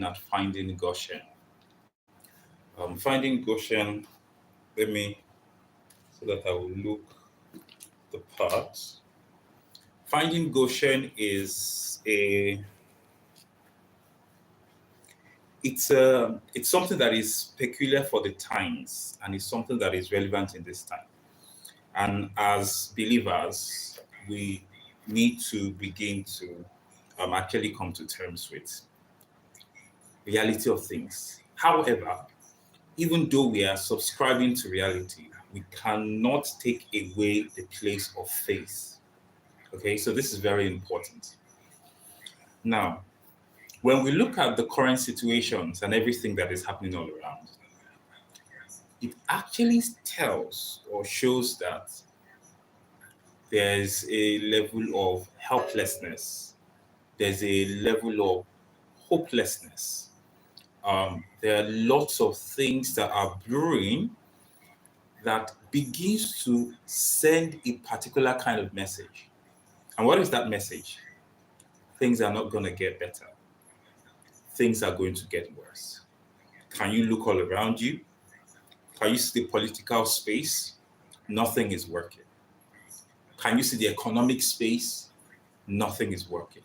at finding Goshen. Finding Goshen, let me, so that I will look the parts. Finding Goshen is it's something that is peculiar for the times, and it's something that is relevant in this time. And as believers, we need to begin to actually come to terms with reality of things. However, even though we are subscribing to reality, we cannot take away the place of faith. Okay, so this is very important. Now, when we look at the current situations and everything that is happening all around, it actually tells or shows that there's a level of helplessness, there's a level of hopelessness. There are lots of things that are brewing that begins to send a particular kind of message. And what is that message? Things are not going to get better. Things are going to get worse. Can you look all around you? Can you see the political space? Nothing is working. Can you see the economic space? Nothing is working.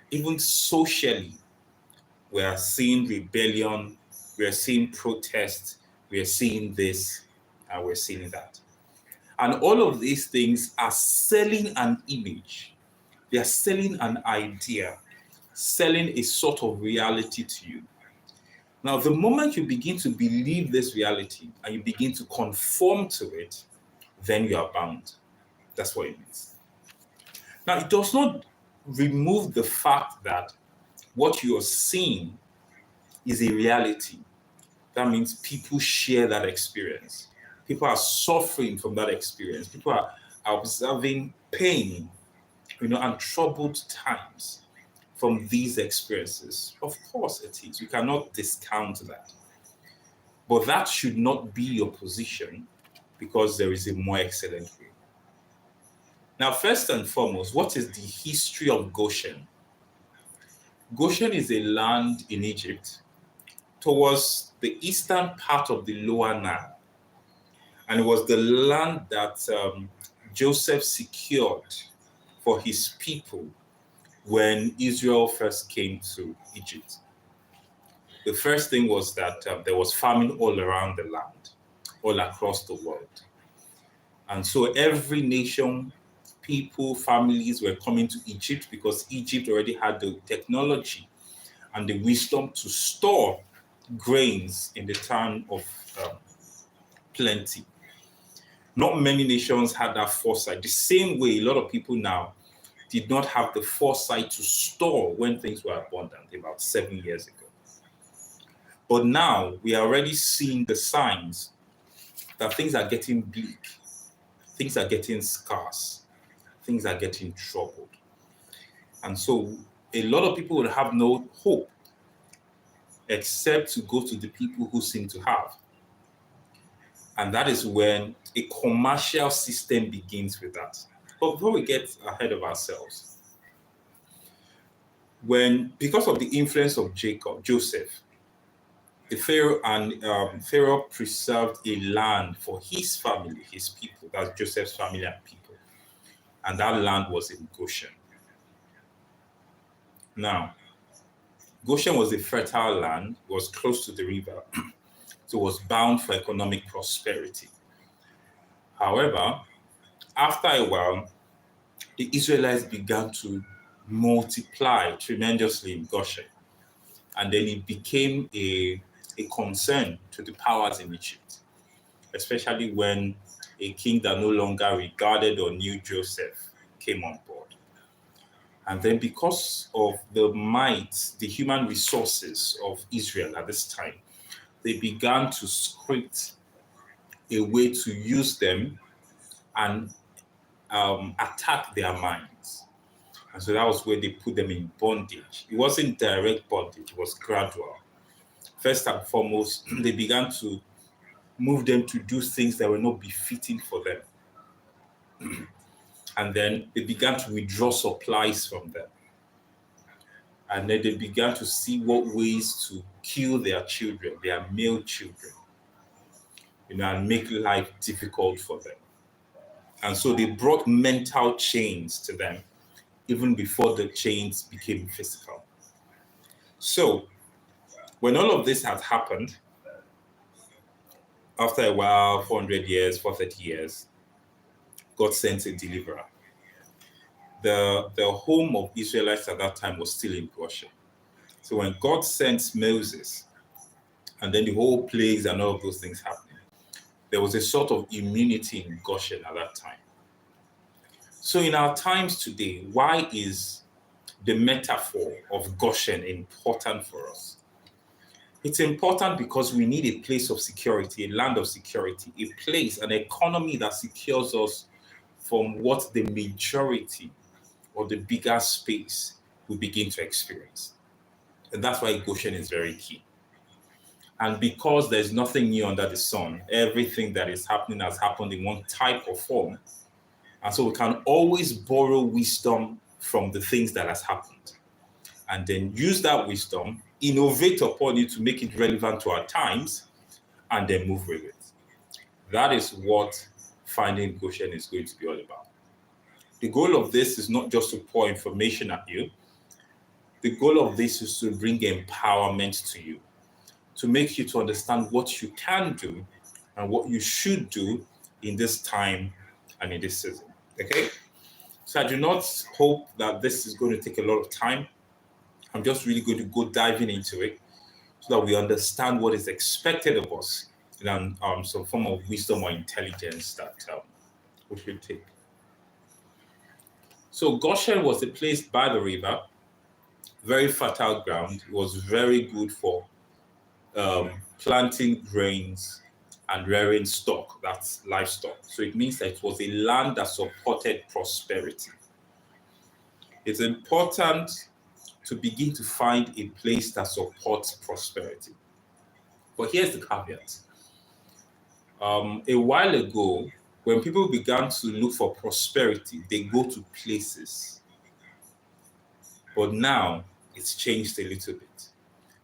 Even socially, we are seeing rebellion, we are seeing protest, we are seeing this, and we're seeing that. And all of these things are selling an image. They are selling an idea, selling a sort of reality to you. Now, the moment you begin to believe this reality and you begin to conform to it, then you are bound. That's what it means. Now, it does not remove the fact that what you are seeing is a reality. That means people share that experience. People are suffering from that experience. People are observing pain, and troubled times from these experiences. Of course it is. You cannot discount that. But that should not be your position, because there is a more excellent way. Now, first and foremost, what is the history of Goshen? Goshen is a land in Egypt towards the eastern part of the Lower Nile. And it was the land that Joseph secured for his people when Israel first came to Egypt. The first thing was that there was famine all around the land, all across the world. And so every nation, people, families were coming to Egypt because Egypt already had the technology and the wisdom to store grains in the time of plenty. Not many nations had that foresight. The same way a lot of people now did not have the foresight to store when things were abundant about 7 years ago. But now we are already seeing the signs that things are getting bleak, things are getting scarce, things are getting troubled. And so a lot of people will have no hope except to go to the people who seem to have. And that is when a commercial system begins with that. But before we get ahead of ourselves, because of the influence of Joseph, the Pharaoh preserved a land for his family, his people. That's Joseph's family and people. And that land was in Goshen. Now, Goshen was a fertile land, was close to the river, so it was bound for economic prosperity. However, after a while, the Israelites began to multiply tremendously in Goshen. And then it became a concern to the powers in Egypt, especially when a king that no longer regarded or knew Joseph came on board. And then because of the might, the human resources of Israel at this time, they began to script a way to use them and attack their minds. And so that was where they put them in bondage. It wasn't direct bondage, it was gradual. First and foremost, they began to move them to do things that were not befitting for them. And then they began to withdraw supplies from them. And then they began to see what ways to kill their children, their male children, and make life difficult for them. And so they brought mental chains to them even before the chains became physical. So when all of this had happened, after a while, 400 years, 430 years, God sent a deliverer. The home of Israelites at that time was still in Goshen. So when God sent Moses, and then the whole plagues and all of those things happening, there was a sort of immunity in Goshen at that time. So in our times today, why is the metaphor of Goshen important for us? It's important because we need a place of security, a land of security, a place, an economy that secures us from what the majority or the bigger space will begin to experience. And that's why Goshen is very key. And because there's nothing new under the sun, everything that is happening has happened in one type or form. And so we can always borrow wisdom from the things that has happened and then use that wisdom, innovate upon it to make it relevant to our times, and then move with it. That is what Finding Goshen is going to be all about. The goal of this is not just to pour information at you. The goal of this is to bring empowerment to you, to make you to understand what you can do and what you should do in this time and in this season. Okay? So I do not hope that this is going to take a lot of time. I'm just really going to go diving into it so that we understand what is expected of us and some form of wisdom or intelligence that we should take. So Goshen was a place by the river, very fertile ground. It was very good for planting grains and rearing stock, that's livestock. So it means that it was a land that supported prosperity. It's important to begin to find a place that supports prosperity. But here's the caveat. A while ago, when people began to look for prosperity, they go to places. But now it's changed a little bit.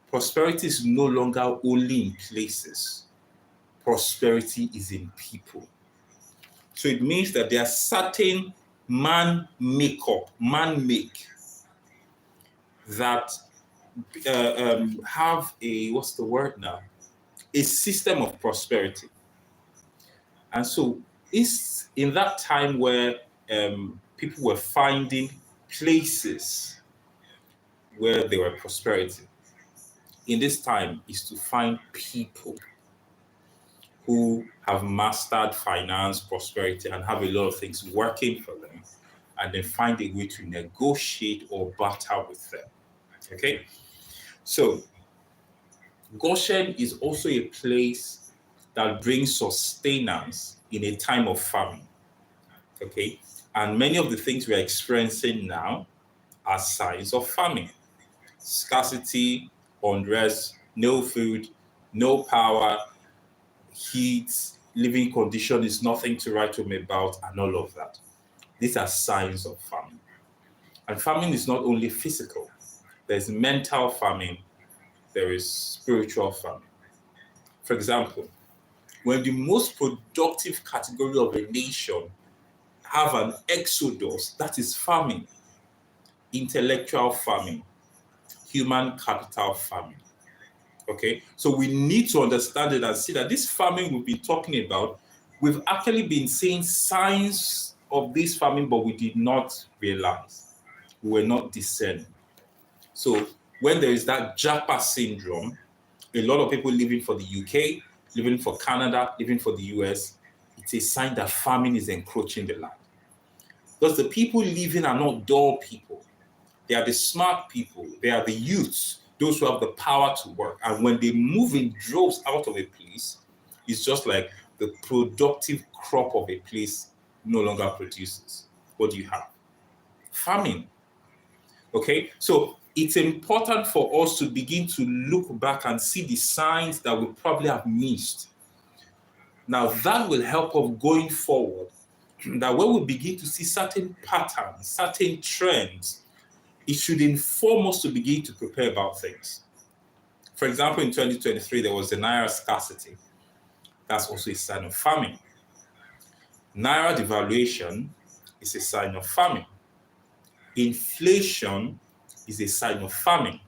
Prosperity is no longer only in places. Prosperity is in people. So it means that there are certain man-make that have a system of prosperity. And so it's in that time where people were finding places where there were prosperity. In this time is to find people who have mastered finance, prosperity, and have a lot of things working for them, and then find a way to negotiate or barter with them. Okay? So Goshen is also a place that brings sustenance in a time of famine. Okay? And many of the things we are experiencing now are signs of famine. Scarcity, unrest, no food, no power, heat, living condition is nothing to write home about, and all of that. These are signs of famine. And famine is not only physical. There's mental famine. There is spiritual famine. For example, when the most productive category of a nation have an exodus, that is famine, intellectual famine, human capital famine. Okay, so we need to understand it and see that this famine we've been talking about, we've actually been seeing signs of this famine, but we did not realize. We were not discerning. So when there is that Japa syndrome, a lot of people living for the UK, living for Canada, living for the US, it's a sign that famine is encroaching the land. Because the people living are not dull people. They are the smart people. They are the youths, those who have the power to work. And when they move in droves out of a place, it's just like the productive crop of a place no longer produces. What do you have? Famine. Okay, so it's important for us to begin to look back and see the signs that we probably have missed. Now, that will help us going forward, that when we begin to see certain patterns, certain trends, it should inform us to begin to prepare about things. For example, in 2023, there was the Naira scarcity. That's also a sign of famine. Naira devaluation is a sign of famine. Inflation is a sign of famine.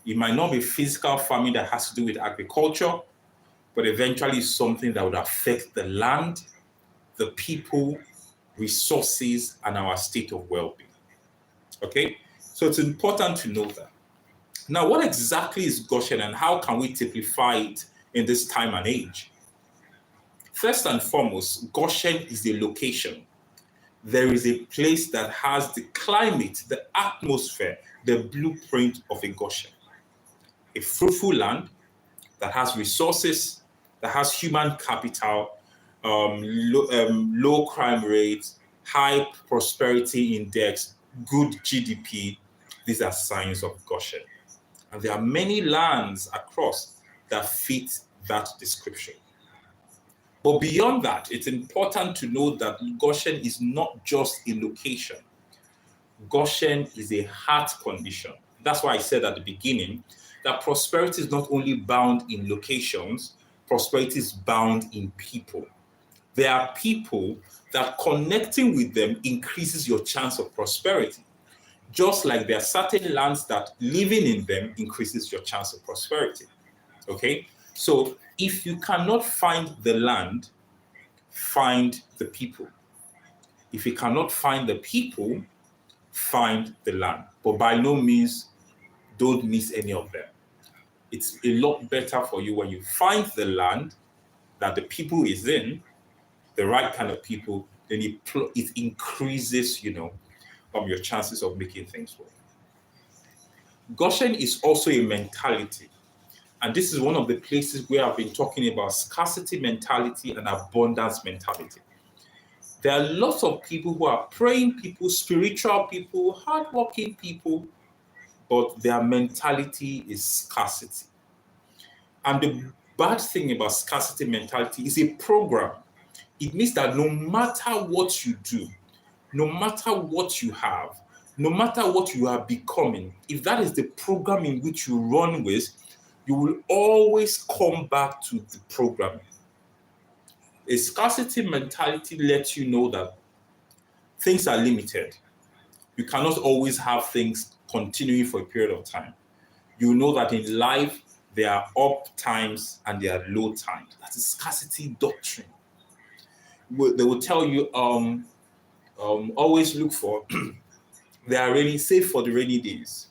It might not be physical famine that has to do with agriculture, but eventually it's something that would affect the land, the people, resources, and our state of well-being. Okay? So it's important to know that. Now, what exactly is Goshen and how can we typify it in this time and age? First and foremost, Goshen is a location. There is a place that has the climate, the atmosphere, the blueprint of a Goshen. A fruitful land that has resources, that has human capital, low crime rates, high prosperity index, good GDP. These are signs of Goshen. And there are many lands across that fit that description. But beyond that, it's important to know that Goshen is not just a location. Goshen is a heart condition. That's why I said at the beginning that prosperity is not only bound in locations, prosperity is bound in people. There are people that connecting with them increases your chance of prosperity. Just like there are certain lands that living in them increases your chance of prosperity. Okay? So if you cannot find the land, find the people. If you cannot find the people, find the land. But by no means, don't miss any of them. It's a lot better for you when you find the land that the people is in, the right kind of people, then it increases, your chances of making things work. Goshen is also a mentality. And this is one of the places where I've been talking about scarcity mentality and abundance mentality. There are lots of people who are praying people, spiritual people, hardworking people, but their mentality is scarcity. And the bad thing about scarcity mentality is a program. It means that no matter what you do, no matter what you have, no matter what you are becoming, if that is the program in which you run with, you will always come back to the programming. A scarcity mentality lets you know that things are limited. You cannot always have things continuing for a period of time. You know that in life, there are up times and there are low times. That's a scarcity doctrine. They will tell you, always look for, they are save for the rainy days.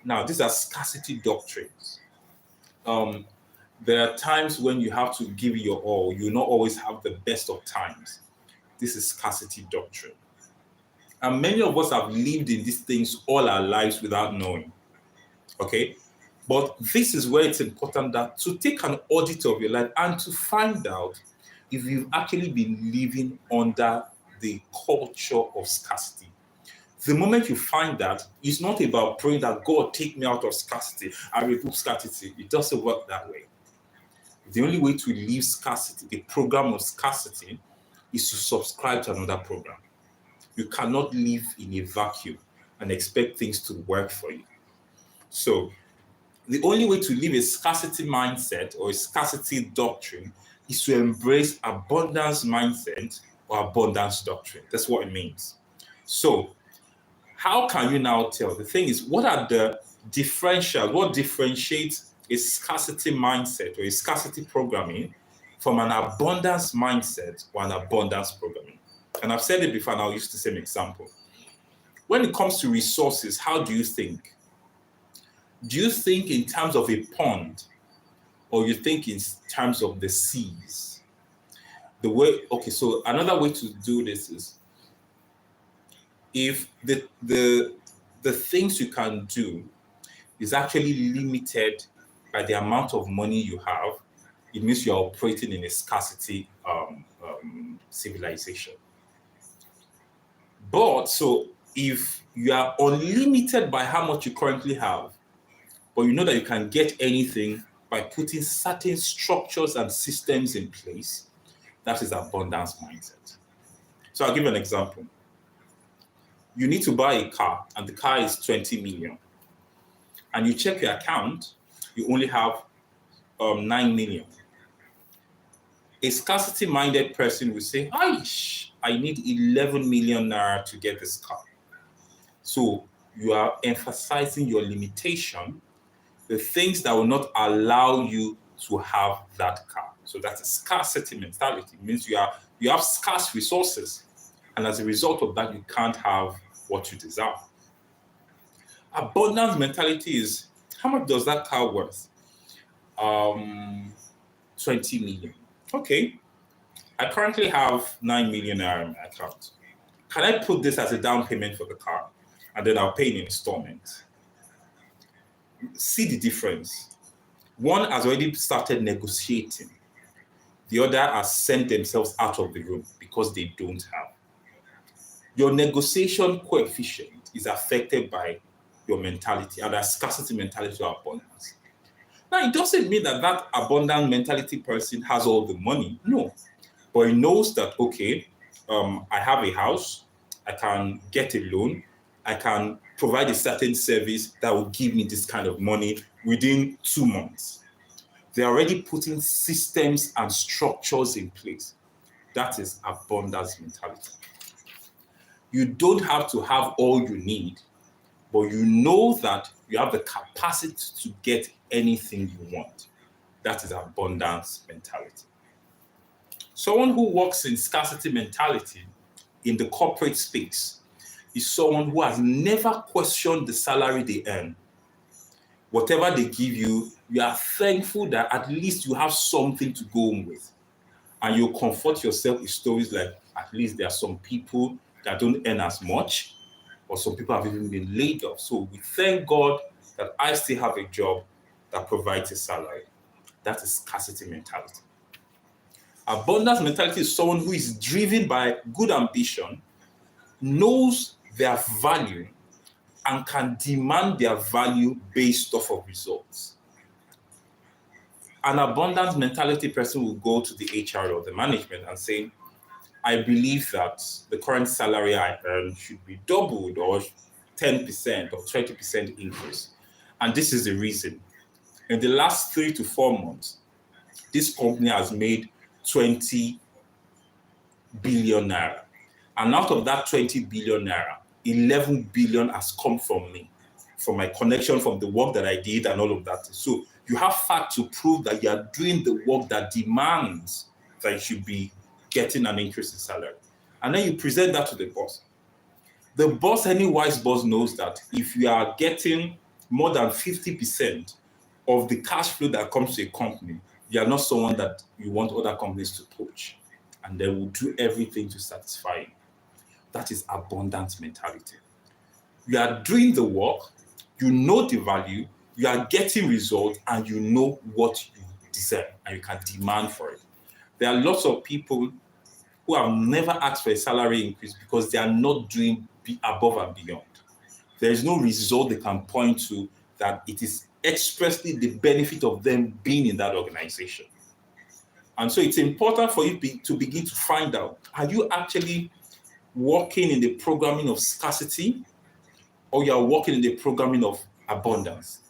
Now, these are scarcity doctrines. There are times when you have to give your all. You not always have the best of times. This is scarcity doctrine. And many of us have lived in these things all our lives without knowing. Okay? But this is where it's important that to take an audit of your life and to find out if you've actually been living under the culture of scarcity. The moment you find that, it's not about praying that God take me out of scarcity and remove scarcity. It doesn't work that way. The only way to leave scarcity, the program of scarcity, is to subscribe to another program. You cannot live in a vacuum and expect things to work for you. So the only way to live a scarcity mindset or a scarcity doctrine is to embrace abundance mindset or abundance doctrine. That's what it means. So how can you now tell? The thing is, what are the differentials? What differentiates a scarcity mindset or a scarcity programming from an abundance mindset or an abundance programming? And I've said it before, and I'll use the same example. When it comes to resources, how do you think? Do you think in terms of a or you think in terms of the seas? So another way to do this is if the things you can do is actually limited by the amount of money you have, it means you're operating in a scarcity civilization. But so if you are unlimited by how much you currently have, but you know that you can get anything by putting certain structures and systems in place, that is abundance mindset. So I'll give you an example. You need to buy a car and the car is 20 million. And you check your account, you only have 9 million. A scarcity-minded person will say, Aish, I need 11 million naira to get this car. So you are emphasizing your limitation, the things that will not allow you to have that car. So that's a scarcity mentality. It means you have scarce resources. And as a result of that, you can't have what you desire. Abundance mentality is, how much does that car worth? 20 million. Okay. I currently have 9 million naira in my account. Can I put this as a down payment for the car? And then I'll pay in installments. See the difference. One has already started negotiating. The other has sent themselves out of the room because they don't have. Your negotiation coefficient is affected by your mentality, and that scarcity mentality or abundance. Now, it doesn't mean that that abundant mentality person has all the money. No. But he knows that, okay, I have a house, I can get a loan, I can provide a certain service that will give me this kind of money within 2 months. They're already putting systems and structures in place. That is abundance mentality. You don't have to have all you need, but you know that you have the capacity to get anything you want. That is abundance mentality. Someone who works in scarcity mentality in the corporate space is someone who has never questioned the salary they earn. Whatever they give you, you are thankful that at least you have something to go home with. And you comfort yourself with stories like, at least there are some people that don't earn as much, or some people have even been laid off. So we thank God that I still have a job that provides a salary. That is scarcity mentality. Abundance mentality is someone who is driven by good ambition, knows their value, and can demand their value based off of results. An abundance mentality person will go to the HR or the management and say, I believe that the current salary I earn should be doubled or 10% or 20% increase. And this is the reason. In the last 3 to 4 months, this company has made 20 billion naira. And out of that 20 billion naira, 11 billion has come from me, from my connection, from the work that I did and all of that. So you have fact to prove that you are doing the work that demands that you should be getting an increase in salary. And then you present that to the boss. The boss, any wise boss knows that if you are getting more than 50% of the cash flow that comes to a company, you are not someone that you want other companies to poach. And they will do everything to satisfy you. That is abundance mentality. You are doing the work, you know the value, you are getting results, and you know what you deserve, and you can demand for it. There are lots of people who have never asked for a salary increase because they are not doing above and beyond. There is no result they can point to that it is expressly the benefit of them being in that organization. And so it's important for you to begin to find out, are you actually working in the programming of scarcity, or you are working in the programming of abundance?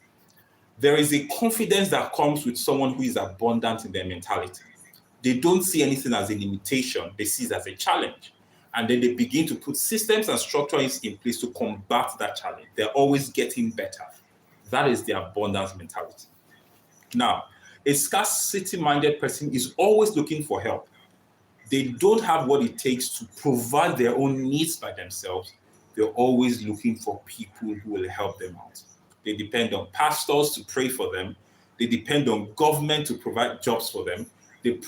There is a confidence that comes with someone who is abundant in their mentality. They don't see anything as a limitation, they see it as a challenge. And then they begin to put systems and structures in place to combat that challenge. They're always getting better. That is the abundance mentality. Now, a scarcity-minded person is always looking for help. They don't have what it takes to provide their own needs by themselves. They're always looking for people who will help them out. They depend on pastors to pray for them. They depend on government to provide jobs for them. They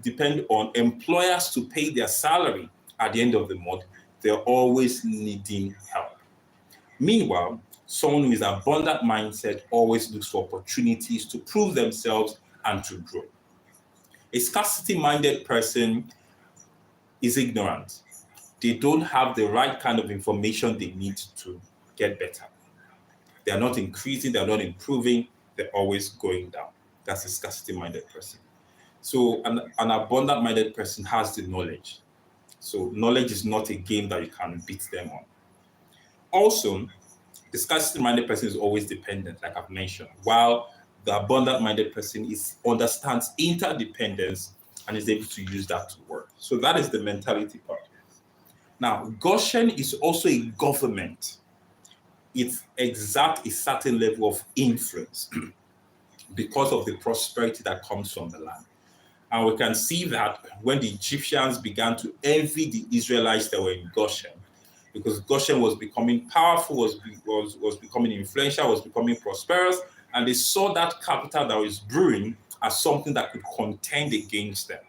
depend on employers to pay their salary at the end of the month. They're always needing help. Meanwhile, someone with abundant mindset always looks for opportunities to prove themselves and to grow. A scarcity-minded person is ignorant. They don't have the right kind of information they need to get better. They are not increasing, they are not improving, they're always going down. That's a scarcity-minded person. So an abundant-minded person has the knowledge. So knowledge is not a game that you can beat them on. Also, the scarcity-minded person is always dependent, like I've mentioned, while the abundant-minded person understands interdependence and is able to use that to work. So that is the mentality part. Now, Goshen is also a government. It exerts a certain level of influence because of the prosperity that comes from the land. And we can see that when the Egyptians began to envy the Israelites that were in Goshen, because Goshen was becoming powerful, was becoming influential, was becoming prosperous, and they saw that capital that was brewing as something that could contend against them.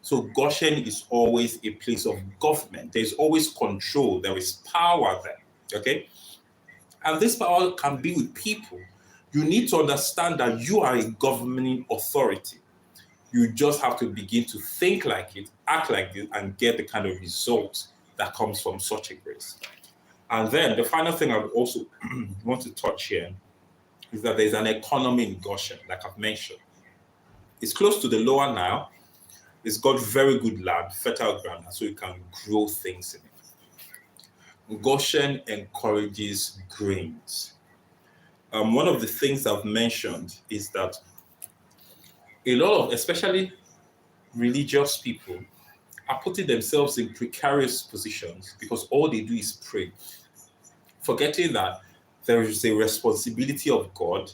So Goshen is always a place of government. There's always control. There is power there. Okay? And this power can be with people. You need to understand that you are a governing authority. You just have to begin to think like it, act like it, and get the kind of results that comes from such a grace. And then the final thing I would also want to touch here is that there's an economy in Goshen, like I've mentioned. It's close to the lower Nile. It's got very good land, fertile ground, so you can grow things in it. Goshen encourages grains. One of the things I've mentioned is that a lot of, especially religious people, are putting themselves in precarious positions because all they do is pray, forgetting that there is a responsibility of God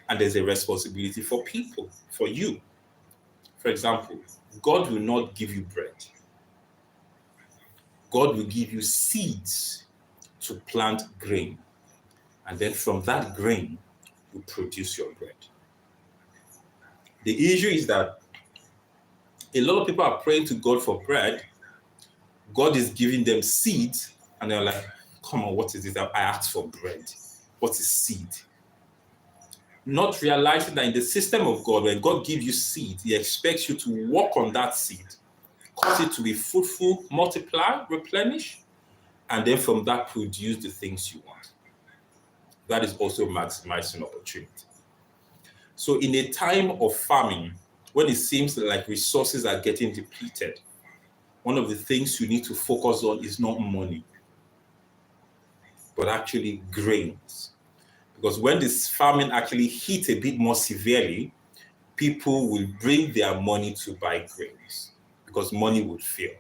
and there's a responsibility for people, for you. For example, God will not give you bread. God will give you seeds to plant grain. And then from that grain, you produce your bread. The issue is that a lot of people are praying to God for bread. God is giving them seeds, and they're like, come on, what is this? I asked for bread. What is seed? Not realizing that in the system of God, when God gives you seed, he expects you to work on that seed, cause it to be fruitful, multiply, replenish, and then from that produce the things you want. That is also maximizing opportunity. So in a time of famine, when it seems like resources are getting depleted, one of the things you need to focus on is not money, but actually grains. Because when this famine actually hits a bit more severely, people will bring their money to buy grains because money would fail.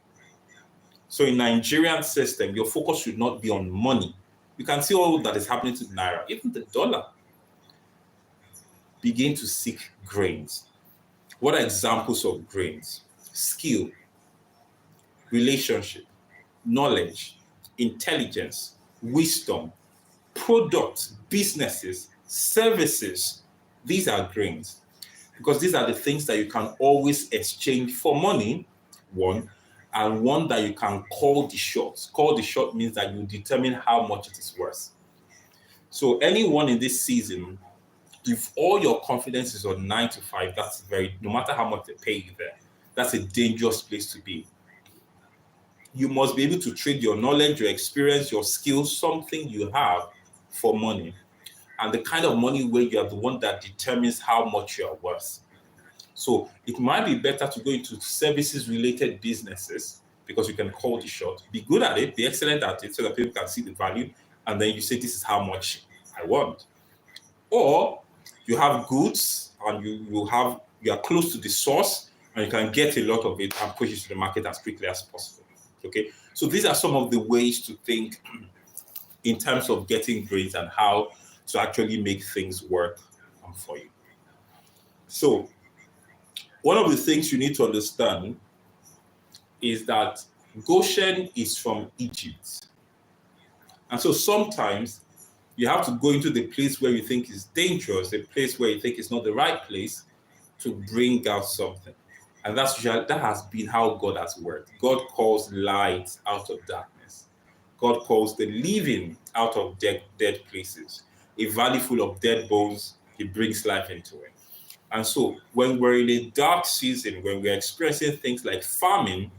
So in Nigerian system, your focus should not be on money. You can see all that is happening to the Naira, even the dollar. Begin to seek grains. What are examples of grains? Skill, relationship, knowledge, intelligence, wisdom, products, businesses, services. These are grains because these are the things that you can always exchange for money, one, and one that you can call the shots. Call the shot means that you determine how much it is worth. So anyone in this season, if all your confidence is on 9 to 5, that's no matter how much they pay you there, that's a dangerous place to be. You must be able to trade your knowledge, your experience, your skills, something you have for money. And the kind of money where you are the one that determines how much you are worth. So it might be better to go into services-related businesses because you can call the shot, be good at it, be excellent at it so that people can see the value, and then you say, this is how much I want. Or you have goods and you are close to the source and you can get a lot of it and push it to the market as quickly as possible. Okay, so these are some of the ways to think in terms of getting grades and how to actually make things work for you. So one of the things you need to understand is that Goshen is from Egypt. And so sometimes you have to go into the place where you think is dangerous, the place where you think is not the right place to bring out something. And that has been how God has worked. God calls light out of darkness. God calls the living out of dead places. A valley full of dead bones, he brings life into it. And so when we're in a dark season, when we're experiencing things like famine,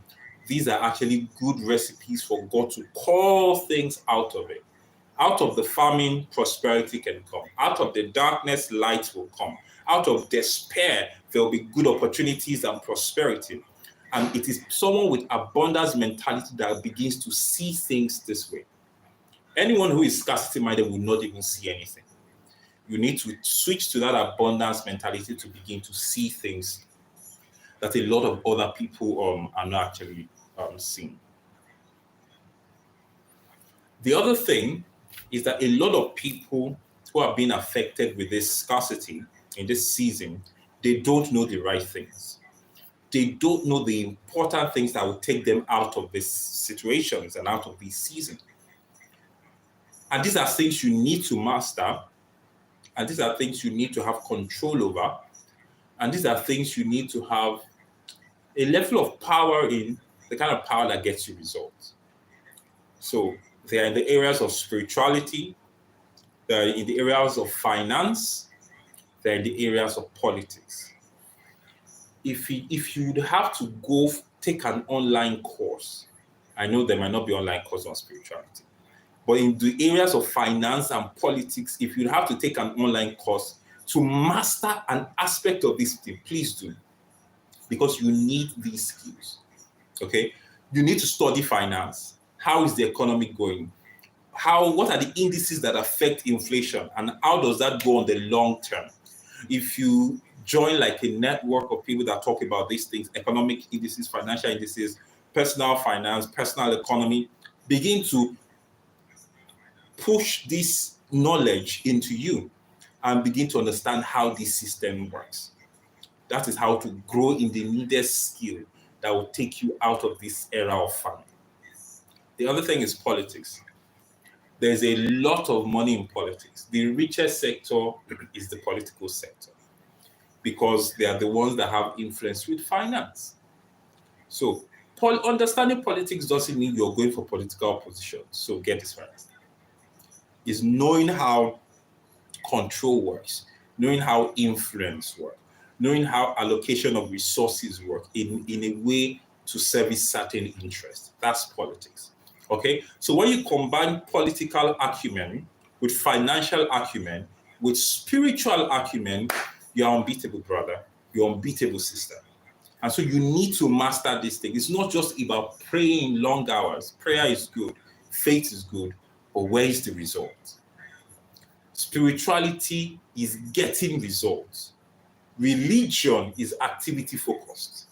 these are actually good recipes for God to call things out of it. Out of the famine, prosperity can come. Out of the darkness, light will come. Out of despair, there will be good opportunities and prosperity. And it is someone with abundance mentality that begins to see things this way. Anyone who is scarcity minded will not even see anything. You need to switch to that abundance mentality to begin to see things that a lot of other people are not actually seeing. The other thing is that a lot of people who are being affected with this scarcity in this season, they don't know the right things. They don't know the important things that will take them out of these situations and out of this season. And these are things you need to master. And these are things you need to have control over. And these are things you need to have a level of power in, the kind of power that gets you results. So they are in the areas of spirituality, they are in the areas of finance, they're in the areas of politics. If you would have to go take an online course, I know there might not be online course on spirituality, but in the areas of finance and politics, if you have to take an online course to master an aspect of this thing, please do, because you need these skills. Okay, you need to study finance. How is the economy going? What are the indices that affect inflation, and how does that go on the long term? If you join like a network of people that talk about these things, economic indices, financial indices, personal finance, personal economy, begin to push this knowledge into you and begin to understand how this system works. That is how to grow in the needed skill that will take you out of this era of famine. The other thing is politics. There's a lot of money in politics. The richest sector is the political sector because they are the ones that have influence with finance. So understanding politics doesn't mean you're going for political positions. So get this right. It's knowing how control works, knowing how influence works, knowing how allocation of resources work in a way to service certain interests. That's politics. Okay, so when you combine political acumen with financial acumen, with spiritual acumen, you're unbeatable, brother. You're unbeatable, sister. And so you need to master this thing. It's not just about praying long hours. Prayer is good. Faith is good. But where is the result? Spirituality is getting results. Religion is activity focused.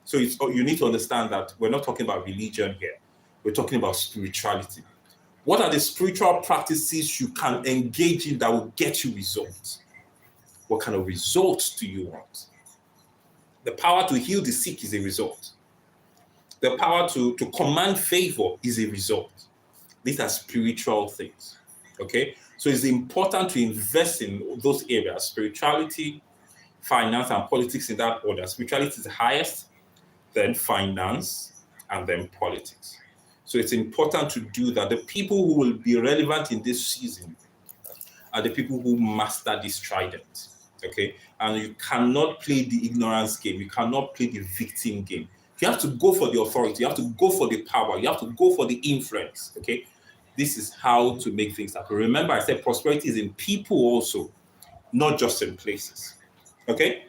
So you need to understand that we're not talking about religion here. We're talking about spirituality. What are the spiritual practices you can engage in that will get you results? What kind of results do you want? The power to heal the sick is a result. The power to command favor is a result. These are spiritual things. Okay? So it's important to invest in those areas, spirituality, finance, and politics in that order. Spirituality is the highest, then finance, and then politics. So it's important to do that. The people who will be relevant in this season are the people who master this trident. Okay? And you cannot play the ignorance game. You cannot play the victim game. You have to go for the authority. You have to go for the power. You have to go for the influence. Okay? This is how to make things happen. Remember, I said prosperity is in people also, not just in places. Okay?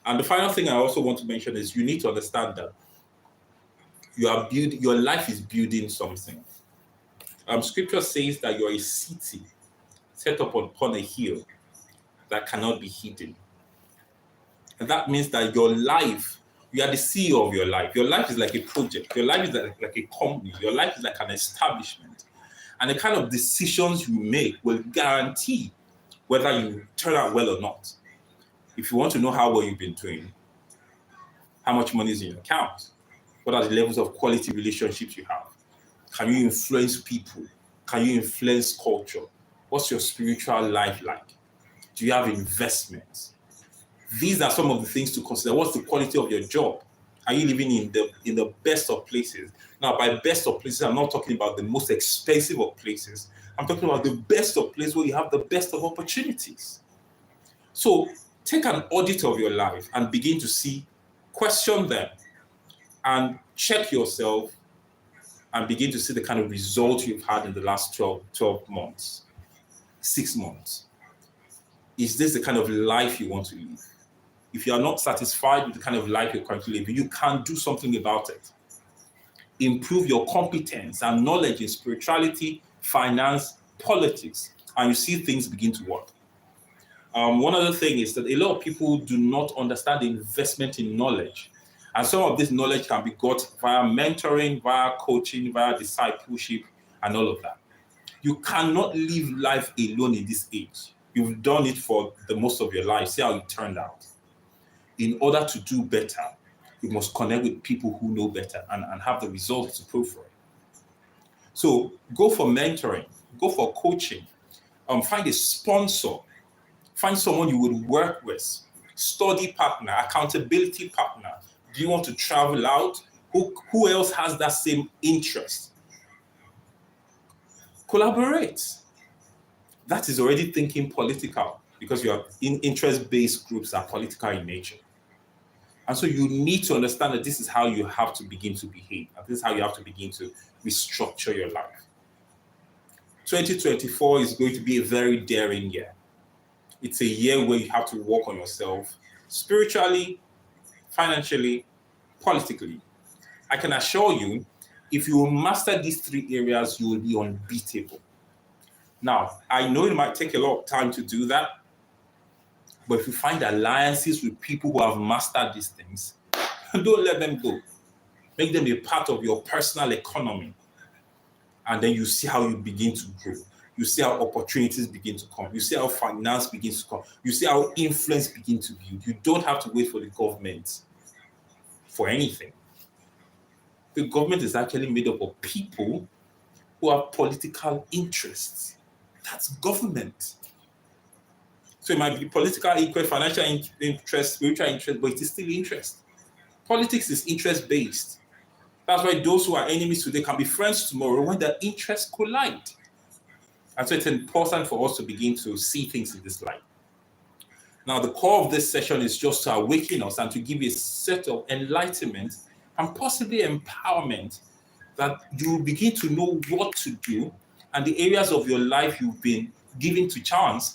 And the final thing I also want to mention is you need to understand that your life is building something. Scripture says that you're a city set up upon a hill that cannot be hidden. And that means that your life, you are the CEO of your life. Your life is like a project. Your life is like a company. Your life is like an establishment. And the kind of decisions you make will guarantee whether you turn out well or not. If you want to know how well you've been doing, how much money is in your account, what are the levels of quality relationships you have? Can you influence people? Can you influence culture? What's your spiritual life like? Do you have investments? These are some of the things to consider. What's the quality of your job? Are you living in the best of places? Now, by best of places, I'm not talking about the most expensive of places. I'm talking about the best of places where you have the best of opportunities. So take an audit of your life and begin to question them, and check yourself and begin to see the kind of results you've had in the last 12 months, 6 months. Is this the kind of life you want to live? If you are not satisfied with the kind of life you're currently living, you can do something about it. improve your competence and knowledge in spirituality, finance, politics, and you see things begin to work. One other thing is that a lot of people do not understand the investment in knowledge. And some of this knowledge can be got via mentoring, via coaching, via discipleship, and all of that. You cannot live life alone in this age. You've done it for the most of your life. See how it turned out. In order to do better, you must connect with people who know better and have the results to prove for it. So go for mentoring, go for coaching, find a sponsor, find someone you would work with, study partner, accountability partner. Do you want to travel out? Who else has that same interest? Collaborate. That is already thinking political because your interest-based groups are political in nature. And so you need to understand that this is how you have to begin to behave. And this is how you have to begin to restructure your life. 2024 is going to be a very daring year. It's a year where you have to work on yourself spiritually, financially, politically. I can assure you, if you will master these three areas, you will be unbeatable. Now, I know it might take a lot of time to do that, but if you find alliances with people who have mastered these things, don't let them go. Make them a part of your personal economy. And then you see how you begin to grow. You see how opportunities begin to come. You see how finance begins to come. You see how influence begins to build. You don't have to wait for the government for anything. The government is actually made up of people who have political interests. That's government. So it might be political interest, financial interest, spiritual interest, but it is still interest. Politics is interest-based. That's why those who are enemies today can be friends tomorrow when their interests collide. And so it's important for us to begin to see things in this light. Now, the core of this session is just to awaken us and to give a set of enlightenment and possibly empowerment that you will begin to know what to do and the areas of your life you've been given to chance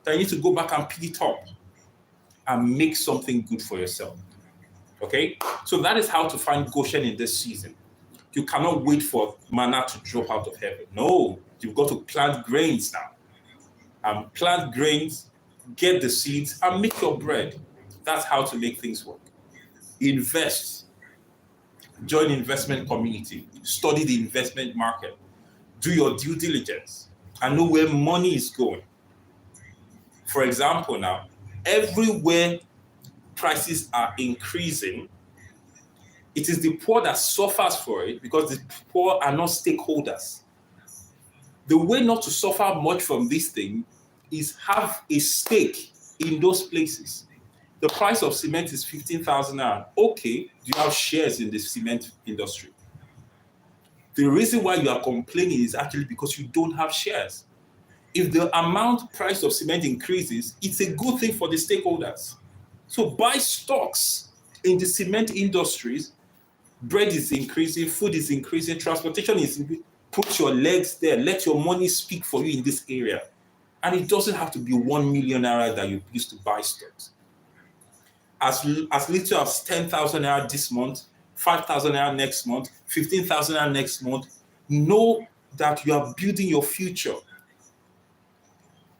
that you need to go back and pick it up and make something good for yourself. Okay? So that is how to find Goshen in this season. You cannot wait for manna to drop out of heaven. No, you've got to plant grains now. And plant grains, get the seeds, and make your bread. That's how to make things work. Invest. Join the investment community. Study the investment market. Do your due diligence and know where money is going. For example, now, everywhere prices are increasing, it is the poor that suffers for it because the poor are not stakeholders. The way not to suffer much from this thing is have a stake in those places. The price of cement is 15,000 naira. Okay, do you have shares in the cement industry? The reason why you are complaining is actually because you don't have shares. If the price of cement increases, it's a good thing for the stakeholders. So buy stocks in the cement industries. Bread is increasing, food is increasing, transportation is increasing. Put your legs there. Let your money speak for you in this area. And it doesn't have to be 1 million naira that you used to buy stocks. As little as 10,000 naira this month, 5,000 naira next month, 15,000 naira next month. Know that you are building your future.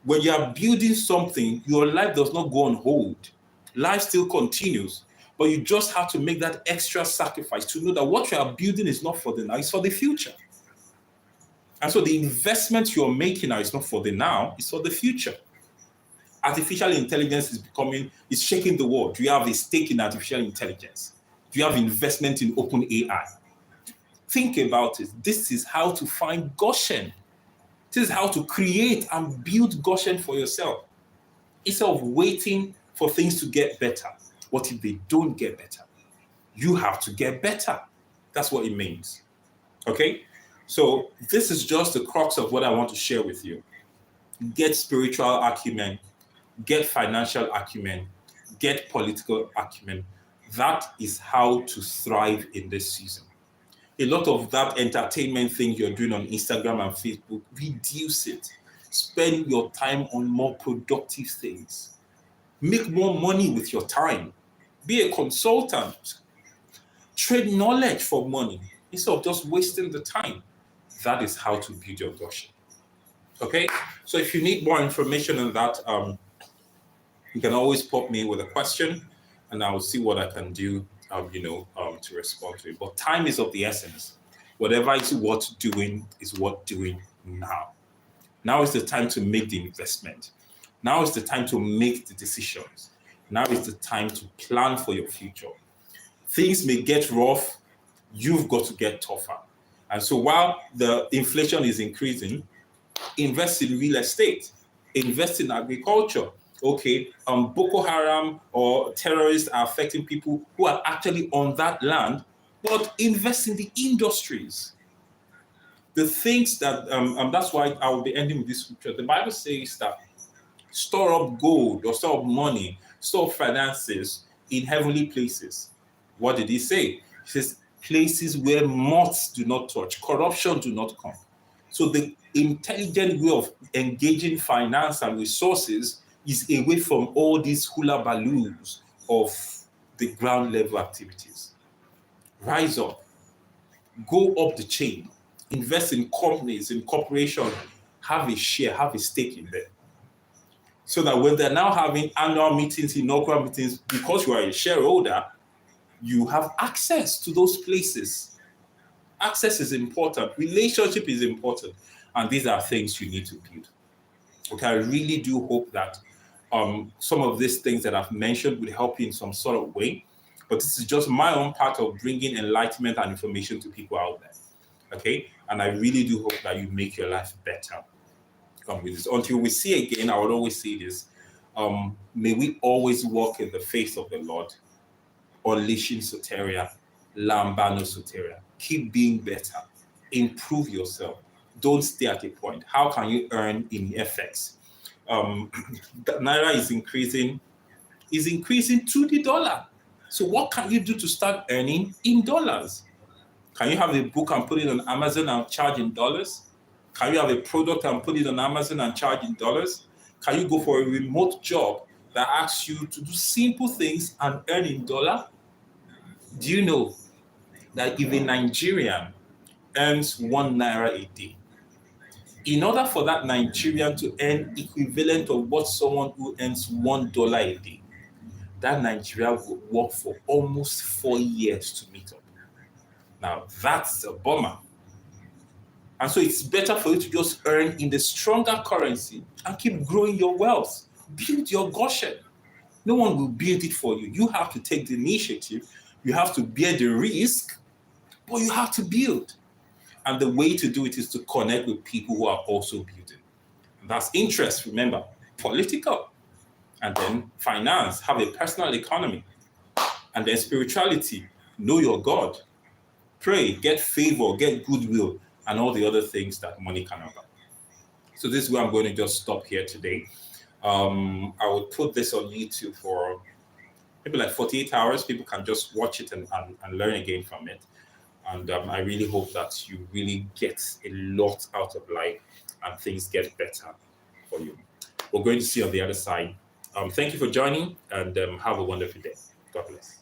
When you are building something, your life does not go on hold. Life still continues, but you just have to make that extra sacrifice to know that what you are building is not for the now, it's for the future. And so the investment you're making now is not for the now, it's for the future. Artificial intelligence is shaking the world. Do you have a stake in artificial intelligence? Do you have investment in open AI? Think about it. This is how to find Goshen. This is how to create and build Goshen for yourself. Instead of waiting for things to get better. What if they don't get better? You have to get better. That's what it means. Okay? So this is just the crux of what I want to share with you. Get spiritual acumen, get financial acumen, get political acumen. That is how to thrive in this season. A lot of that entertainment thing you're doing on Instagram and Facebook, reduce it. Spend your time on more productive things. Make more money with your time. Be a consultant. Trade knowledge for money. instead of just wasting the time. That is how to build your Goshen. Okay, so if you need more information on that, you can always pop me with a question, and I will see what I can do, to respond to it. But time is of the essence. Whatever is worth doing is worth doing now. Now is the time to make the investment. Now is the time to make the decisions. Now is the time to plan for your future. Things may get rough, you've got to get tougher. And so while the inflation is increasing, invest in real estate, invest in agriculture. Okay, Boko Haram or terrorists are affecting people who are actually on that land, but invest in the industries. The things that, that's why I will be ending with this scripture. The Bible says that store up gold or store up money, store up finances in heavenly places. What did he say? He says, places where moths do not touch, corruption do not come. So the intelligent way of engaging finance and resources is away from all these hula balloons of the ground level activities. Rise up, go up the chain, invest in companies, in corporations, have a share, have a stake in them. So that when they're now having annual meetings, inaugural meetings, because you are a shareholder, you have access to those places. Access is important. Relationship is important. And these are things you need to build. Okay, I really do hope that some of these things that I've mentioned will help you in some sort of way. But this is just my own part of bringing enlightenment and information to people out there. Okay, and I really do hope that you make your life better with this. Until we see again, I will always say this. May we always walk in the face of the Lord, unleashing soteria, lambano soteria. Keep being better. Improve yourself. Don't stay at a point. How can you earn in FX? Naira is increasing to the dollar. So what can you do to start earning in dollars? Can you have a book and put it on Amazon and charge in dollars? Can you have a product and put it on Amazon and charge in dollars? Can you go for a remote job that asks you to do simple things and earn in dollar? Do you know that if a Nigerian earns 1 naira a day, in order for that Nigerian to earn equivalent of what someone who earns $1 a day, that Nigerian will work for almost 4 years to meet up. Now, that's a bummer. And so it's better for you to just earn in the stronger currency and keep growing your wealth. Build your Goshen. No one will build it for you. You have to take the initiative. You have to bear the risk, but you have to build. And the way to do it is to connect with people who are also building. And that's interest, remember, political. And then finance, have a personal economy. And then spirituality, know your God. Pray, get favor, get goodwill, and all the other things that money can offer. So this is where I'm going to just stop here today. I will put this on YouTube for maybe like 48 hours. People can just watch it and learn again from it. And I really hope that you really get a lot out of life and things get better for you. We're going to see you on the other side. Thank you for joining, and have a wonderful day. God bless.